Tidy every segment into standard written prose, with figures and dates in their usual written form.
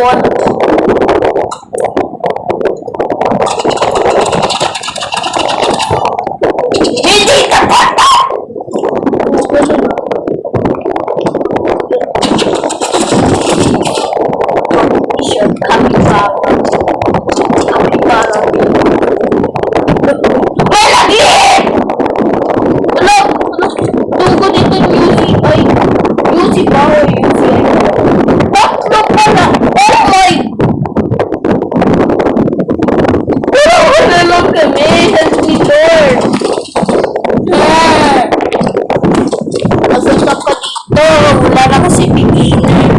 What? Hindi ka bata! T-shirt, kapibara. Kapibara. May lagi! Ano? Tungkol dito yung UC. Ay, UC ba o UC? Tatlo pala! Oh my! Pero wala lang kami. Help me, Lord. Nasunta pa dito. Wala na kasi beginner.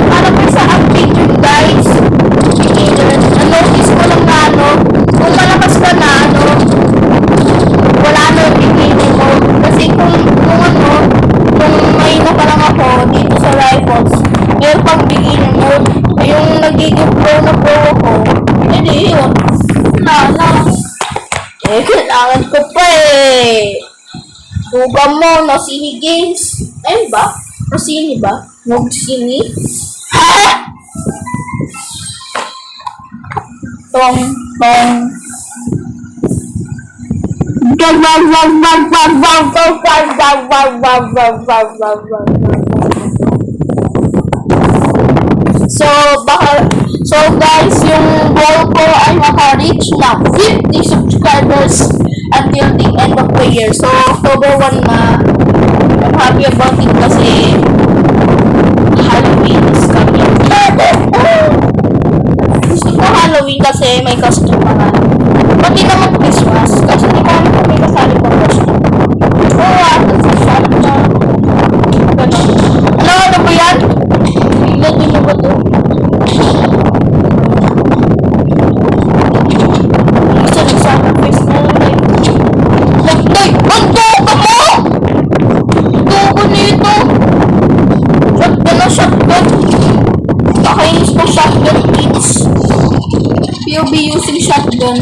Para pa sa update yun, guys. Beginner. Na-notice ko lang na kung malakas ka na wala na beginner mode. Kasi kung may pa lang ako dito sa rifles, meron pang beginner mode. Yung nagiging pro na pro ako, hindi yun. Kailangan ko pa eh. Buga mo, Nosini Games. Ayun ba? Nosini ba? Nosini? Ha? Tong. So guys, yung goal ko ay maka-reach na 50 subscribers until the end of the year. So October 1 na. I'm happy about it kasi Halloween is coming. Gusto ko Halloween kasi may costume naman. Pati naman Christmas kasi di ba kung may kasali pang costume. Kasali na. Ganun. Ano ba yan? Bigyan din mo ba ito? Gusto nag-sacrifice na lang. Nagday! Ang doka mo! Doka nito! Shotgun na shotgun. Nakainis ko shotgun kids. POB using shotgun.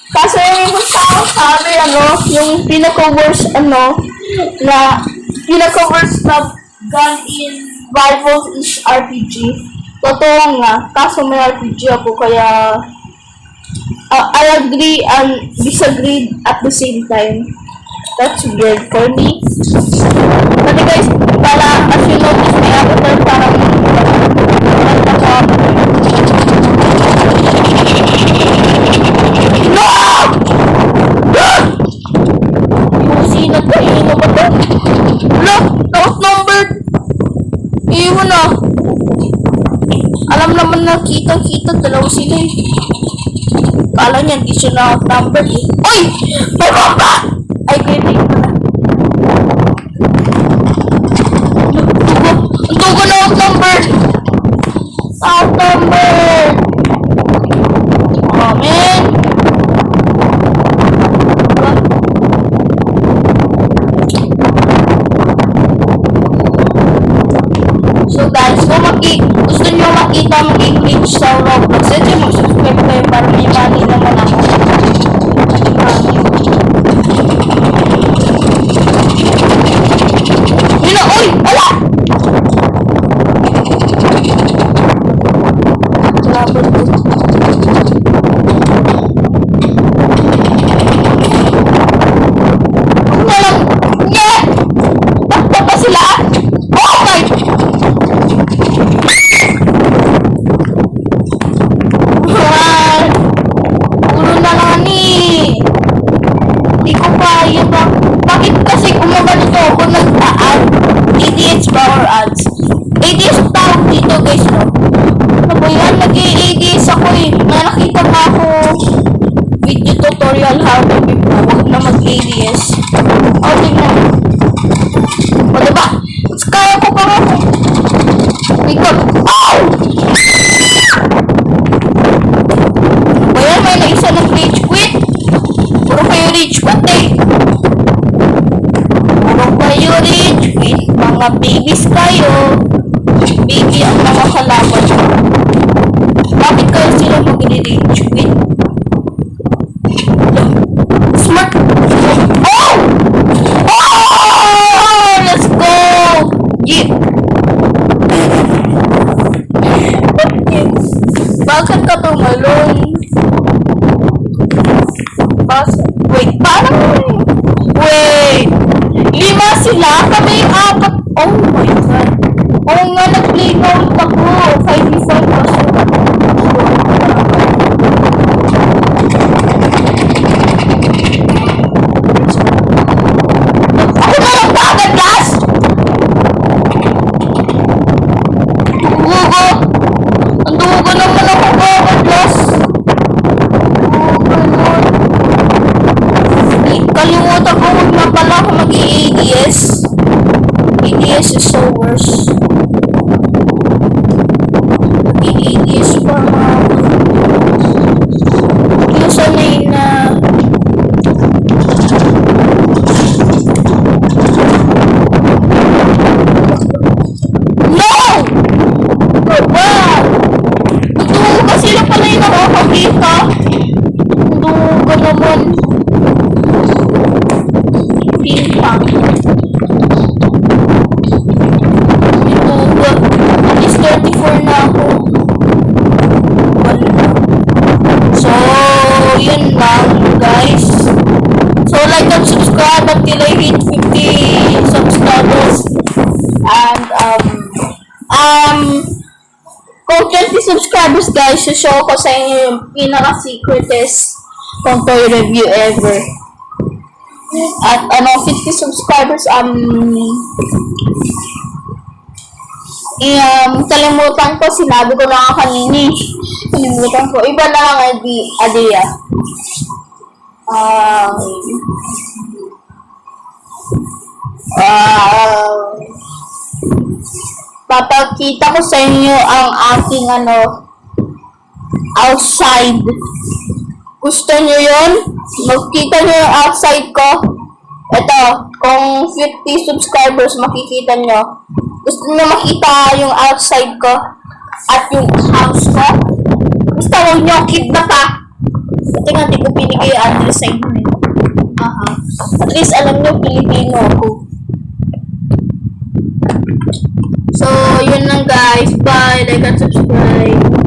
Kasi yung sabi yung pinaka-worst na gun in rifles is RPG. Totoo nga, kaso may RPG ako kaya I agree and disagree at the same time. That's weird for me. But guys, as you notice, may avatar parang sino to? Ino ba to? Outnumbered! Iwan na. Alam naman na kita-kita, dalawa sila eh. Kala niya, hindi siya na-outnumbered eh. Uy! May bomba! Ay, grenade pala. Ang tugo na outnumbered! Outnumbered! Oh, man! So guys, kung gusto nyo makita maging glitch sa Roblox, ito mag-subscribe kayo para may money naman ako. Yun na, uy! Wala! Laban ko. Takbo pa sila? Oh my! Puro na lang ni. Hindi ko kaya ba? Bakit kasi gumaganito ako nag-add ADS power ads? ADS tawag dito guys, no? Ano ba yan? Nag-ADS ako eh. May nakita pa ako video tutorial how to be pro. Huwag na mag-ADS. O, tingnan. O, diba? Kaya ko pa ako. Ikaw. Ow! Ayan, may naisa ng rage quit. Puro kayo rage quit eh. Puro kayo rage quit. Mga babies kayo. Baby ang mga kalaban. Bakit kayo sila mag-rage quit? Smart. Oh! Oh! balon. Wait, parang... Wait! 5 sila? Kami 4. Oh my God. Oo nga, nag-play na ulit ako. 5v5 kasi. Ako na lang agad, last! Dugo! Ang dugo naman ako agad, last! Kalimutan ko huwag na pala ako mag-ADS. ADS is so worse. ADS pa nga. Yung sanay na... No! Diba? Ito kasi na pala yung nakakakita. Dugo naman. Ping-pong. Ito, at least 34 na ako. So, yun lang, guys. So, like and subscribe until I hit 50 subscribers. And, kung 20 subscribers, guys, show ko sa inyo yung pinaka-secretest kung toy review ever. At 50 subscribers, kalimutan ko, sinabi ko na nga kanini. Kalimutan ko. Iba na lang idea. Papakita ko sa inyo ang aking outside. Gusto nyo yun? Makikita nyo yung outside ko? Ito, kung 50 subscribers makikita nyo. Gusto nyo makita yung outside ko? At yung house ko? Basta huwag nyo kidnap pa. Buti nga, di ko pinigay yung address sa inyo. At least alam nyo, Pilipino ako. So, yun lang guys. Bye. Like and subscribe.